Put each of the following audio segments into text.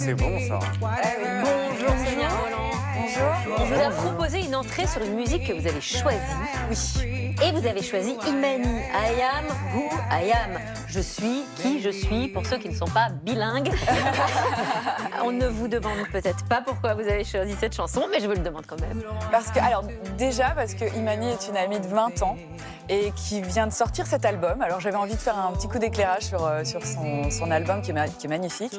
C'est bon ça. Bonjour Sonia Roland. Bonjour. On vous a proposé une entrée sur une musique que vous avez choisie. Oui. Et vous avez choisi Imani. I am who I am. Je suis qui je suis, pour ceux qui ne sont pas bilingues. On ne vous demande peut-être pas pourquoi vous avez choisi cette chanson, mais je vous le demande quand même. Parce que Imani est une amie de 20 ans et qui vient de sortir cet album. Alors j'avais envie de faire un petit coup d'éclairage sur son album qui est magnifique.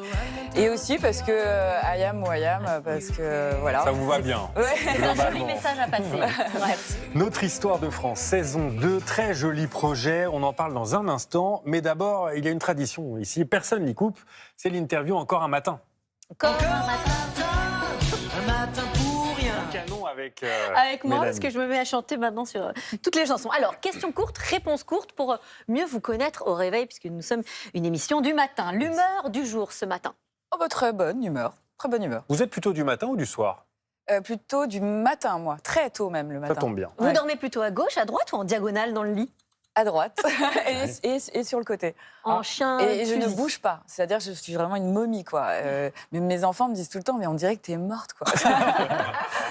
Et aussi parce que I am who I am, parce que voilà. Ça vous va bien. Ouais. C'est un joli message à passer. Bref. Notre histoire de France, saison 2, très joli projet. On en parle dans un instant. Mais d'abord, il y a une tradition ici. Personne n'y coupe. C'est l'interview Encore un matin. Encore un matin. Canon avec Avec moi, Mélanie. parce que je me mets à chanter maintenant sur toutes les chansons. Alors, question courte, réponse courte pour mieux vous connaître au réveil, puisque nous sommes une émission du matin. L'humeur du jour ce matin. Oh, bah, très bonne humeur. Très bonne humeur. Vous êtes plutôt du matin ou du soir? Plutôt du matin, moi. Très tôt même le matin. Ça tombe bien. Vous Ouais. dormez plutôt à gauche, à droite ou en diagonale dans le lit? À droite et sur le côté. En chien Et je ne fusil. bouge pas. C'est-à-dire que je suis vraiment une momie, quoi. Mais mes enfants me disent tout le temps, mais on dirait que t'es morte, quoi.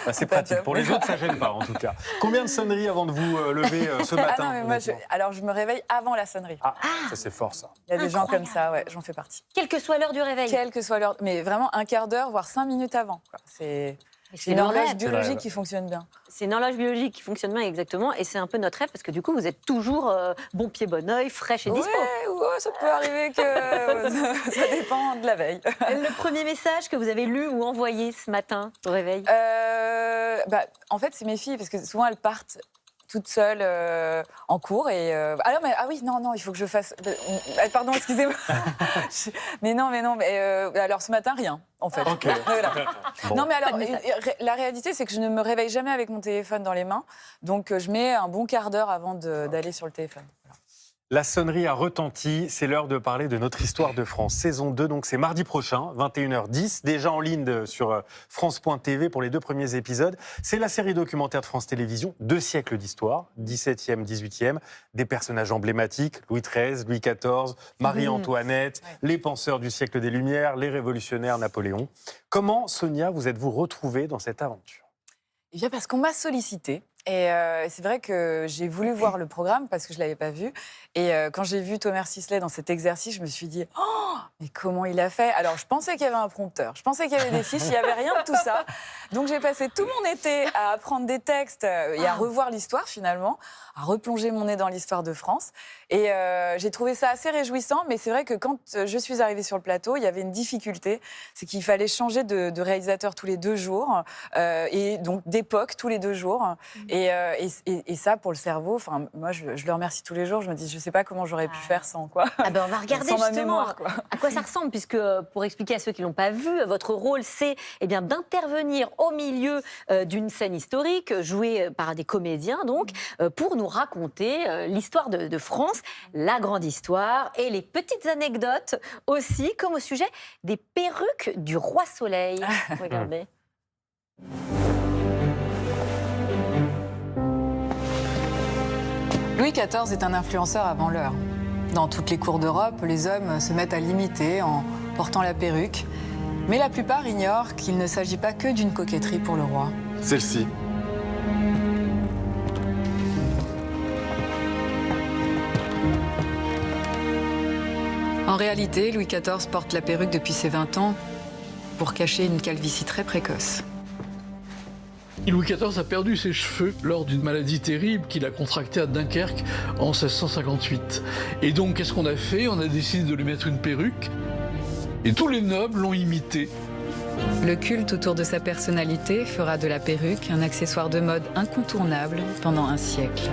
Bah, c'est pratique. Pour les autres, ça gêne pas en tout cas. Combien de sonneries avant de vous lever ce matin? Ah non, mais moi, alors je me réveille avant la sonnerie. Ah, ça c'est fort ça. Il y a des gens Incroyable. comme ça, ouais, j'en fais partie. Quelle que soit l'heure du réveil. Quelle que soit l'heure, mais vraiment un quart d'heure, voire 5 minutes avant, quoi. C'est C'est une le horloge rêve. biologique rêve. qui fonctionne bien. C'est une horloge biologique qui fonctionne bien exactement, et c'est un peu notre rêve, parce que du coup, vous êtes toujours bon pied, bon oeil, fraîche et dispo. Ouais, ça peut arriver que ça dépend de la veille. Le premier message que vous avez lu ou envoyé ce matin au réveil? En fait, c'est mes filles, parce que souvent elles partent toutes seules en cours. Non, il faut que je fasse... Pardon, excusez-moi. Alors ce matin, rien, en fait. Ok. Voilà. Bon. Non, mais alors, Pas de message. la réalité, c'est que je ne me réveille jamais avec mon téléphone dans les mains. Donc, je mets un bon quart d'heure avant d'aller sur le téléphone. La sonnerie a retenti, c'est l'heure de parler de notre histoire de France. Saison 2, donc c'est mardi prochain, 21h10, déjà en ligne sur France.tv pour les 2 premiers épisodes. C'est la série documentaire de France Télévisions, 2 siècles d'histoire, 17e, 18e, des personnages emblématiques, Louis XIII, Louis XIV, Marie-Antoinette, les penseurs du siècle des Lumières, les révolutionnaires, Napoléon. Comment, Sonia, vous êtes-vous retrouvée dans cette aventure? Eh bien, parce qu'on m'a sollicité. Et c'est vrai que j'ai voulu voir le programme parce que je ne l'avais pas vu. Et quand j'ai vu Thomas Sisley dans cet exercice, je me suis dit « Oh, mais comment il a fait ?» Alors, je pensais qu'il y avait un prompteur, je pensais qu'il y avait des fiches, il n'y avait rien de tout ça. Donc, j'ai passé tout mon été à apprendre des textes et à revoir l'histoire, finalement, à replonger mon nez dans l'histoire de France. Et j'ai trouvé ça assez réjouissant, mais c'est vrai que quand je suis arrivée sur le plateau, il y avait une difficulté, c'est qu'il fallait changer de réalisateur tous les 2 jours, et donc d'époque tous les 2 jours. Et ça, pour le cerveau, moi, je le remercie tous les jours. Je me dis, je ne sais pas comment j'aurais pu faire sans, quoi. Ah ben on va regarder Sans ma justement mémoire, quoi. à quoi ça ressemble, puisque pour expliquer à ceux qui ne l'ont pas vu, votre rôle c'est d'intervenir au milieu d'une scène historique, jouée par des comédiens donc, pour nous raconter l'histoire de France, la grande histoire et les petites anecdotes aussi, comme au sujet des perruques du roi Soleil. Regardez. Louis XIV est un influenceur avant l'heure. Dans toutes les cours d'Europe, les hommes se mettent à l'imiter en portant la perruque. Mais la plupart ignorent qu'il ne s'agit pas que d'une coquetterie pour le roi. Celle-ci. En réalité, Louis XIV porte la perruque depuis ses 20 ans pour cacher une calvitie très précoce. Louis XIV a perdu ses cheveux lors d'une maladie terrible qu'il a contractée à Dunkerque en 1658. Et donc, qu'est-ce qu'on a fait? On a décidé de lui mettre une perruque. Et tous les nobles l'ont imité. Le culte autour de sa personnalité fera de la perruque un accessoire de mode incontournable pendant un siècle.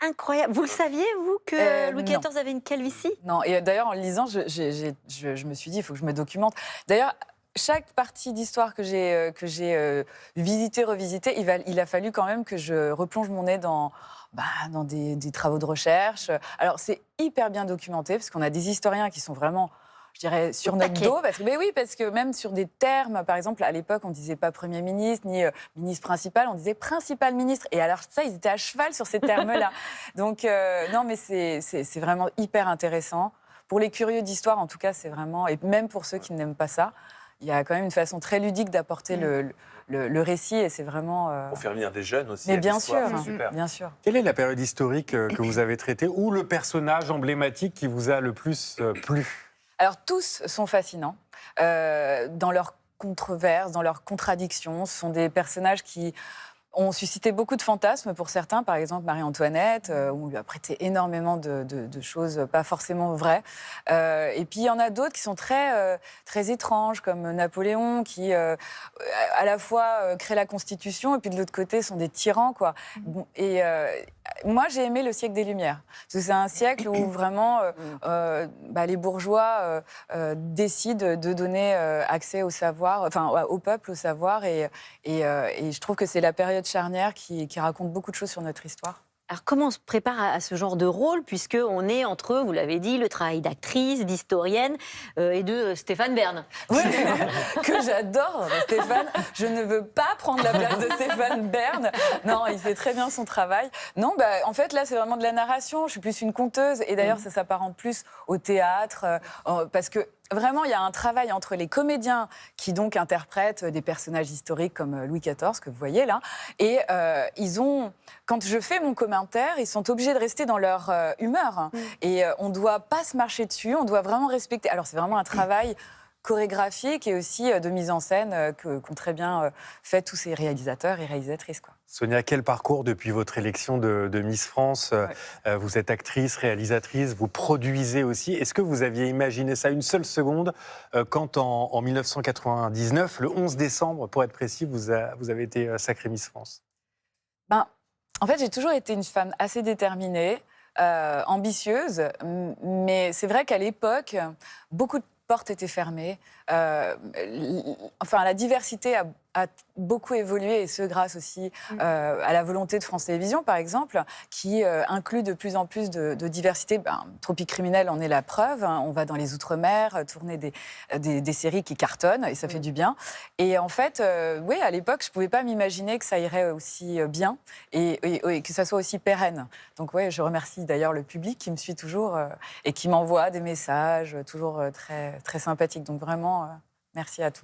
Incroyable. Vous le saviez, vous, que Louis non. XIV avait une calvitie? Non, et d'ailleurs, en le lisant, je me suis dit, il faut que je me documente. D'ailleurs, chaque partie d'histoire que j'ai visitée, revisitée, il a fallu quand même que je replonge mon nez dans des travaux de recherche. Alors, c'est hyper bien documenté, parce qu'on a des historiens qui sont vraiment, je dirais, sur notre dos. Parce que même sur des termes, par exemple, à l'époque, on ne disait pas Premier ministre, ni ministre principal, on disait principal ministre. Et alors, ça, ils étaient à cheval sur ces termes-là. Donc, non, mais c'est vraiment hyper intéressant pour les curieux d'histoire, en tout cas, c'est vraiment... Et même pour ceux qui n'aiment pas ça, il y a quand même une façon très ludique d'apporter le récit et c'est vraiment... Pour faire venir des jeunes aussi. Mais à bien l'histoire, sûr, c'est super. bien sûr. Quelle est la période historique que vous avez traitée ou le personnage emblématique qui vous a le plus plu? Alors, tous sont fascinants dans leurs controverses, dans leurs contradictions. Ce sont des personnages qui ont suscité beaucoup de fantasmes pour certains. Par exemple, Marie-Antoinette, où on lui a prêté énormément de choses pas forcément vraies. Et puis, il y en a d'autres qui sont très étranges, comme Napoléon, qui à la fois crée la Constitution, et puis de l'autre côté, sont des tyrans, quoi. Bon, et moi, j'ai aimé le siècle des Lumières. Parce que c'est un siècle où vraiment les bourgeois décident de donner accès au savoir, enfin au peuple, au savoir. Et je trouve que c'est la période charnière qui raconte beaucoup de choses sur notre histoire. Alors, comment on se prépare à ce genre de rôle, puisqu'on est entre, vous l'avez dit, le travail d'actrice, d'historienne et de Stéphane Bern. Oui, que j'adore, Stéphane. Je ne veux pas prendre la place de Stéphane Bern. Non, il fait très bien son travail. Non, en fait, là, c'est vraiment de la narration. Je suis plus une conteuse. Et d'ailleurs, ça s'apparente plus au théâtre. Parce que vraiment, il y a un travail entre les comédiens qui donc interprètent des personnages historiques comme Louis XIV, que vous voyez là. Et quand je fais mon commentaire, ils sont obligés de rester dans leur humeur. Et on ne doit pas se marcher dessus, on doit vraiment respecter. Alors, c'est vraiment un travail chorégraphique et aussi de mise en scène qu'ont très bien fait tous ces réalisateurs et réalisatrices, quoi. Sonia, quel parcours depuis votre élection de Miss France? Vous êtes actrice, réalisatrice, vous produisez aussi. Est-ce que vous aviez imaginé ça une seule seconde quand en 1999, le 11 décembre, pour être précis, vous avez été sacrée Miss France? En fait, j'ai toujours été une femme assez déterminée, ambitieuse, mais c'est vrai qu'à l'époque, beaucoup de portes étaient fermées. La diversité a beaucoup évolué, et ce grâce aussi à la volonté de France Télévisions, par exemple, qui inclut de plus en plus de diversité. Tropique criminel en est la preuve. On va dans les Outre-mer, tourner des séries qui cartonnent, et ça fait du bien. Et en fait, oui, à l'époque, je ne pouvais pas m'imaginer que ça irait aussi bien et que ça soit aussi pérenne. Donc oui, je remercie d'ailleurs le public qui me suit toujours et qui m'envoie des messages toujours très, très sympathiques. Donc vraiment, merci à tous.